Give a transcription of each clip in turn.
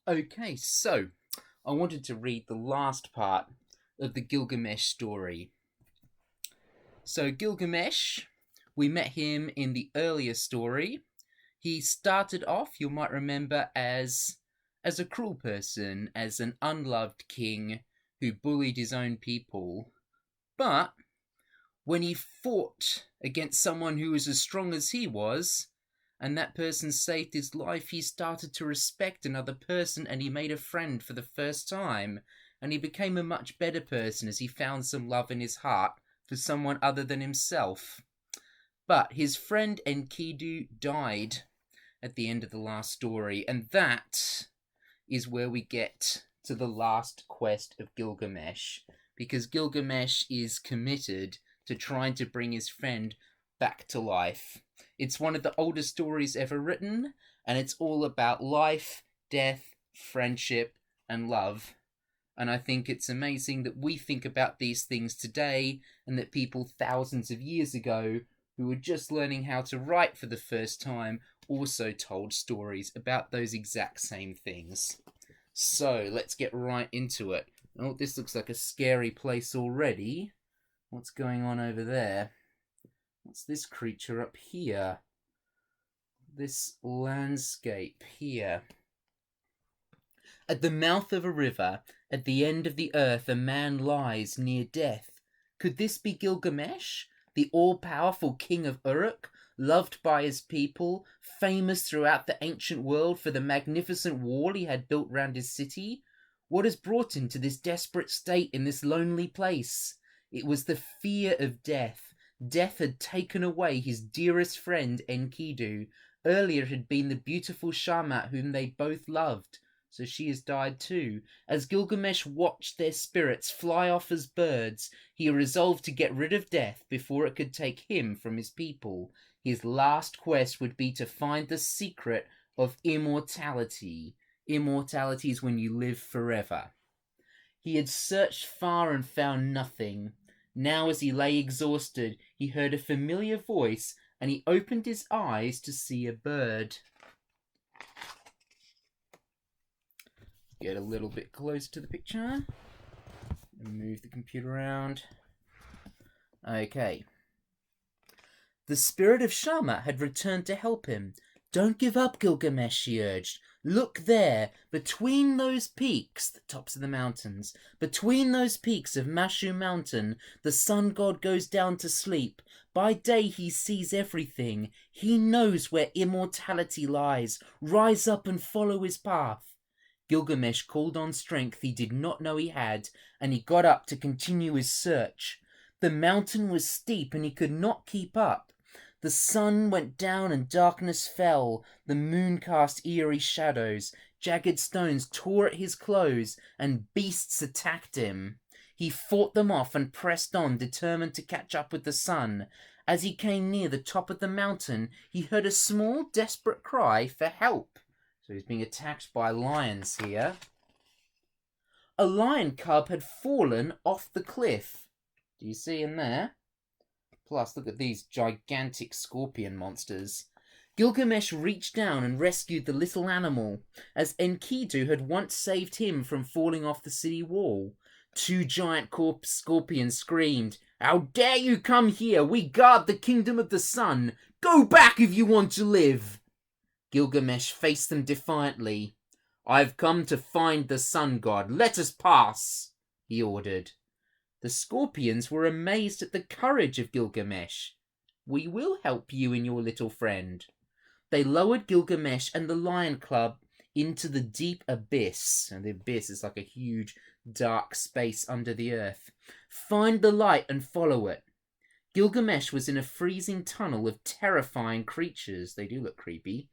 Okay, so I wanted to read the last part of the Gilgamesh story. So, Gilgamesh, we met him in the earlier story. He started off, you might remember, as a cruel person, as an unloved king who bullied his own people. But when he fought against someone who was as strong as he was, and that person saved his life, he started to respect another person and he made a friend for the first time. And he became a much better person as he found some love in his heart for someone other than himself. But his friend Enkidu died at the end of the last story, and that is where we get to the last quest of Gilgamesh, because Gilgamesh is committed to trying to bring his friend back to life. It's one of the oldest stories ever written, and it's all about life, death, friendship, and love. And I think it's amazing that we think about these things today, and that people thousands of years ago who were just learning how to write for the first time also told stories about those exact same things. So let's get right into it. Oh, this looks like a scary place already. What's going on over there? What's this creature up here? This landscape here. At the mouth of a river, at the end of the earth, a man lies near death. Could this be Gilgamesh, the all-powerful king of Uruk, loved by his people, famous throughout the ancient world for the magnificent wall he had built round his city? What has brought him to this desperate state in this lonely place? It was the fear of death. Death had taken away his dearest friend Enkidu. Earlier it had been the beautiful Shamat whom they both loved. So she has died too. As Gilgamesh watched their spirits fly off as birds, he resolved to get rid of death before it could take him from his people. His last quest would be to find the secret of immortality. Immortality is when you live forever. He had searched far and found nothing. Now, as he lay exhausted, he heard a familiar voice, and he opened his eyes to see a bird. Get a little bit closer to the picture and move the computer around. Okay. The spirit of Shama had returned to help him. Don't give up, Gilgamesh, she urged. Look there, between those peaks, the tops of the mountains, between those peaks of Mashu Mountain, the sun god goes down to sleep. By day he sees everything. He knows where immortality lies. Rise up and follow his path. Gilgamesh called on strength he did not know he had, and he got up to continue his search. The mountain was steep and he could not keep up. The sun went down and darkness fell. The moon cast eerie shadows. Jagged stones tore at his clothes, and beasts attacked him. He fought them off and pressed on, determined to catch up with the sun. As he came near the top of the mountain, he heard a small, desperate cry for help. So he's being attacked by lions here. A lion cub had fallen off the cliff. Do you see him there? Plus, look at these gigantic scorpion monsters. Gilgamesh reached down and rescued the little animal, as Enkidu had once saved him from falling off the city wall. Two giant scorpions screamed, How dare you come here? We guard the kingdom of the sun. Go back if you want to live. Gilgamesh faced them defiantly. I've come to find the sun god. Let us pass, he ordered. The scorpions were amazed at the courage of Gilgamesh. We will help you and your little friend. They lowered Gilgamesh and the lion club into the deep abyss. And the abyss is like a huge, dark space under the earth. Find the light and follow it. Gilgamesh was in a freezing tunnel of terrifying creatures. They do look creepy.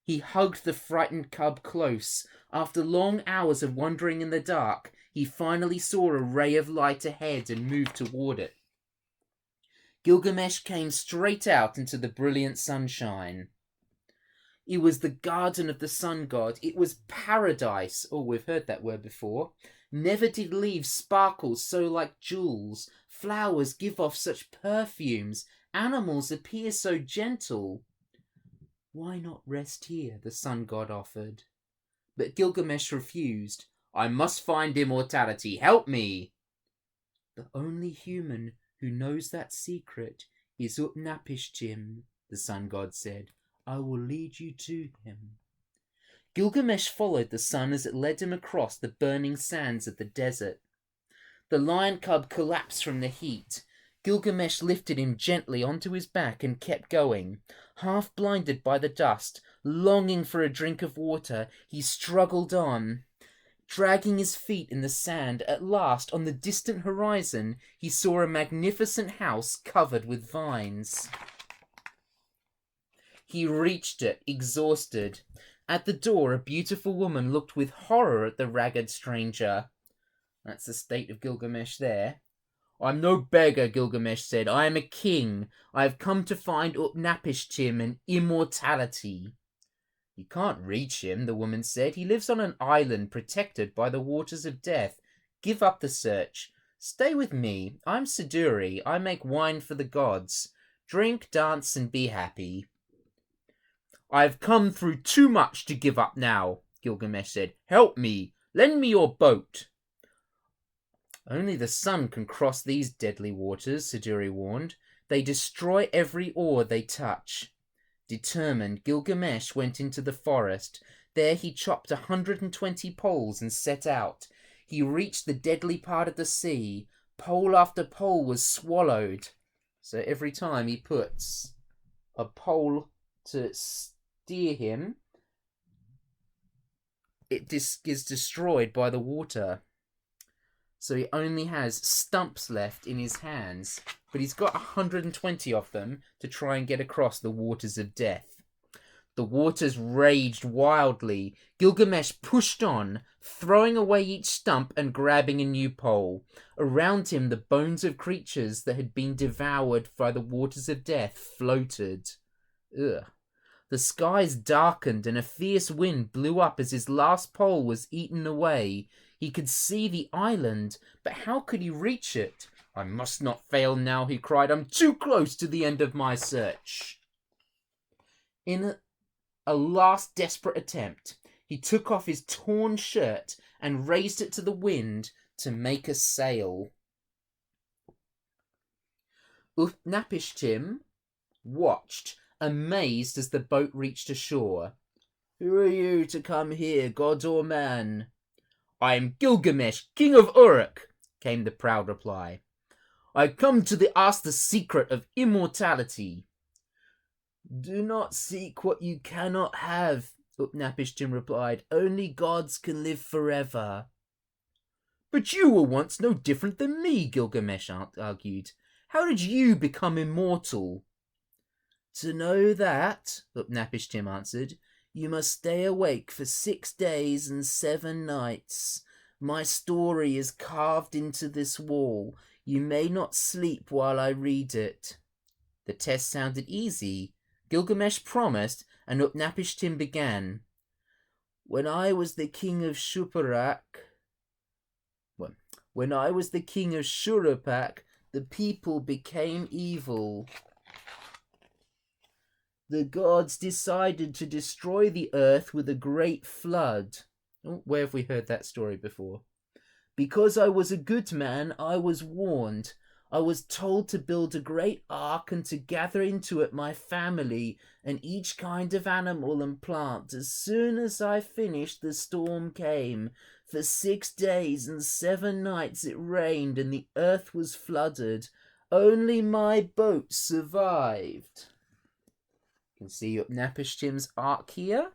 He hugged the frightened cub close. After long hours of wandering in the dark, he finally saw a ray of light ahead and moved toward it. Gilgamesh came straight out into the brilliant sunshine. It was the garden of the sun god. It was paradise. Oh, we've heard that word before. Never did leaves sparkle so like jewels. Flowers give off such perfumes. Animals appear so gentle. Why not rest here? The sun god offered. But Gilgamesh refused. "I must find immortality. Help me!" "The only human who knows that secret is Utnapishtim," the sun god said. "I will lead you to him." Gilgamesh followed the sun as it led him across the burning sands of the desert. The lion cub collapsed from the heat. Gilgamesh lifted him gently onto his back and kept going. Half blinded by the dust, longing for a drink of water, he struggled on. Dragging his feet in the sand, at last, on the distant horizon, he saw a magnificent house covered with vines. He reached it, exhausted. At the door, a beautiful woman looked with horror at the ragged stranger. That's the state of Gilgamesh there. "I'm no beggar," Gilgamesh said. "I am a king. I have come to find Utnapishtim and immortality." "You can't reach him," the woman said. "He lives on an island protected by the waters of death. Give up the search. Stay with me. I'm Siduri. I make wine for the gods. Drink, dance, and be happy." "I have come through too much to give up now," Gilgamesh said. "Help me. Lend me your boat." "Only the sun can cross these deadly waters," Siduri warned. "They destroy every oar they touch." Determined, Gilgamesh went into the forest. There he chopped 120 poles and set out. He reached the deadly part of the sea. Pole after pole was swallowed. So every time he puts a pole to steer him, it is destroyed by the water. So he only has stumps left in his hands, but he's got 120 of them to try and get across the waters of death. The waters raged wildly. Gilgamesh pushed on, throwing away each stump and grabbing a new pole. Around him, the bones of creatures that had been devoured by the waters of death floated. Ugh. The skies darkened and a fierce wind blew up as his last pole was eaten away. He could see the island, but how could he reach it? "I must not fail now," he cried. "I'm too close to the end of my search." In a last desperate attempt, he took off his torn shirt and raised it to the wind to make a sail. Utnapishtim watched, amazed, as the boat reached ashore. "Who are you to come here, god or man?" "I am Gilgamesh, king of Uruk," came the proud reply. "I come to ask the secret of immortality." "Do not seek what you cannot have," Utnapishtim replied. "Only gods can live forever." "But you were once no different than me," Gilgamesh argued. "How did you become immortal?" "To know that," Utnapishtim answered, "you must stay awake for 6 days and 7 nights. My story is carved into this wall. You may not sleep while I read it." The test sounded easy. Gilgamesh promised, and Utnapishtim began. When I was the king of Shuruppak, the people became evil. The gods decided to destroy the earth with a great flood. Oh, where have we heard that story before? Because I was a good man, I was warned. I was told to build a great ark and to gather into it my family and each kind of animal and plant. As soon as I finished, the storm came. For 6 days and 7 nights it rained and the earth was flooded. Only my boat survived. You can see Utnapishtim's ark here.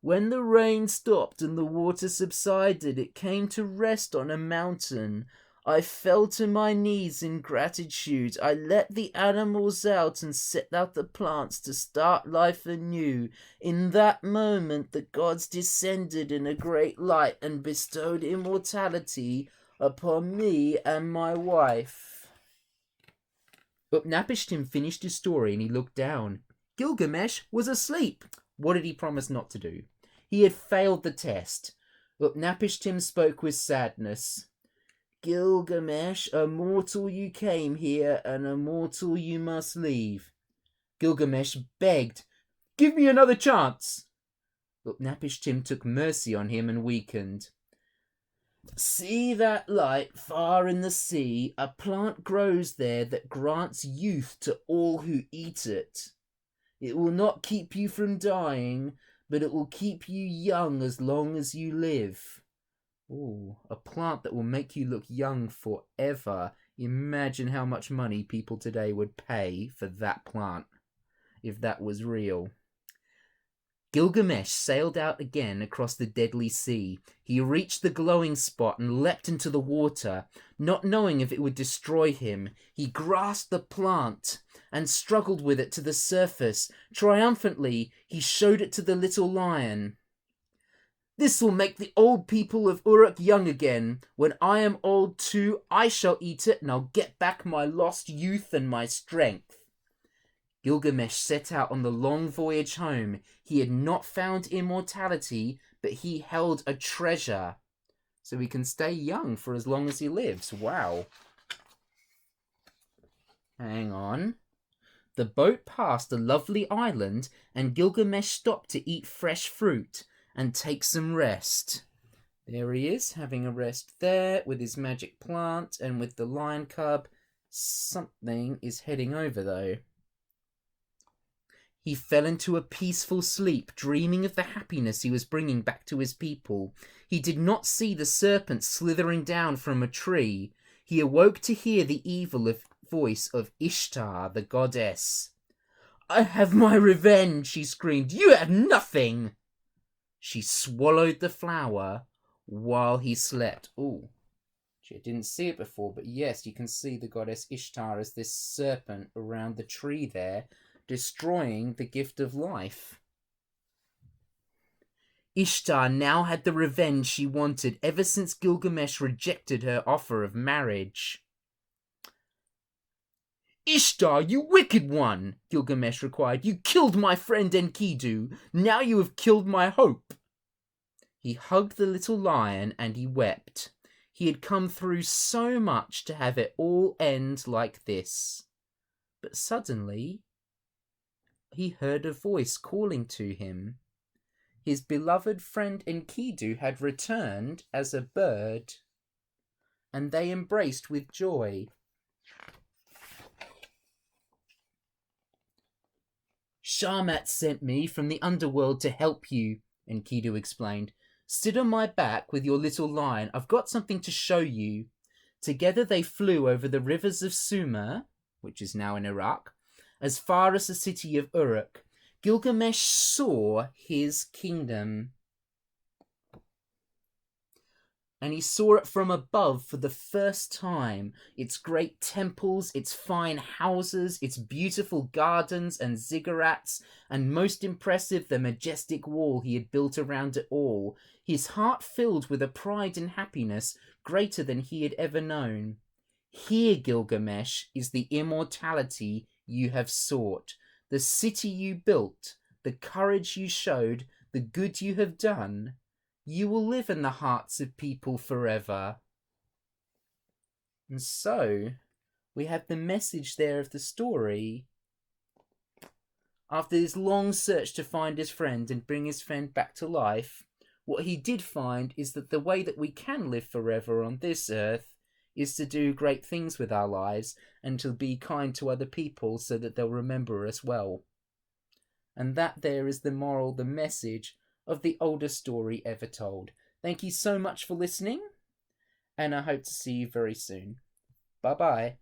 When the rain stopped and the water subsided, it came to rest on a mountain. I fell to my knees in gratitude. I let the animals out and set out the plants to start life anew. In that moment, the gods descended in a great light and bestowed immortality upon me and my wife. Utnapishtim finished his story and he looked down. Gilgamesh was asleep. What did he promise not to do? He had failed the test. Utnapishtim spoke with sadness. Gilgamesh, a mortal you came here, and a mortal you must leave. Gilgamesh begged, "Give me another chance." But Nappish Tim took mercy on him and weakened. See that light far in the sea? A plant grows there that grants youth to all who eat it. It will not keep you from dying, but it will keep you young as long as you live. Ooh, a plant that will make you look young forever. Imagine how much money people today would pay for that plant, if that was real. Gilgamesh sailed out again across the deadly sea. He reached the glowing spot and leapt into the water, not knowing if it would destroy him. He grasped the plant and struggled with it to the surface. Triumphantly, he showed it to the little lion. This will make the old people of Uruk young again. When I am old too, I shall eat it, and I'll get back my lost youth and my strength. Gilgamesh set out on the long voyage home. He had not found immortality, but he held a treasure. So he can stay young for as long as he lives. Wow. Hang on. The boat passed a lovely island, and Gilgamesh stopped to eat fresh fruit and take some rest. There he is, having a rest there with his magic plant and with the lion cub. Something is heading over, though. He fell into a peaceful sleep, dreaming of the happiness he was bringing back to his people. He did not see the serpent slithering down from a tree. He awoke to hear the evil voice of Ishtar, the goddess. "I have my revenge," she screamed. "You have nothing." She swallowed the flower while he slept. Oh, I didn't see it before, but yes, you can see the goddess Ishtar as this serpent around the tree there, destroying the gift of life. Ishtar now had the revenge she wanted ever since Gilgamesh rejected her offer of marriage. "Ishtar, you wicked one!" Gilgamesh required. "You killed my friend Enkidu. Now you have killed my hope." He hugged the little lion and he wept. He had come through so much to have it all end like this. But suddenly, he heard a voice calling to him. His beloved friend Enkidu had returned as a bird, and they embraced with joy. "Sharmat sent me from the underworld to help you," Enkidu explained. "Sit on my back with your little lion. I've got something to show you." Together they flew over the rivers of Sumer, which is now in Iraq, as far as the city of Uruk. Gilgamesh saw his kingdom. And he saw it from above for the first time. Its great temples, its fine houses, its beautiful gardens and ziggurats, and most impressive, the majestic wall he had built around it all. His heart filled with a pride and happiness greater than he had ever known. "Here, Gilgamesh, is the immortality you have sought. The city you built, the courage you showed, the good you have done. You will live in the hearts of people forever." And so, we have the message there of the story. After this long search to find his friend and bring his friend back to life, what he did find is that the way that we can live forever on this earth is to do great things with our lives and to be kind to other people so that they'll remember us well. And that there is the moral, the message of the oldest story ever told. Thank you so much for listening, and I hope to see you very soon. Bye-bye.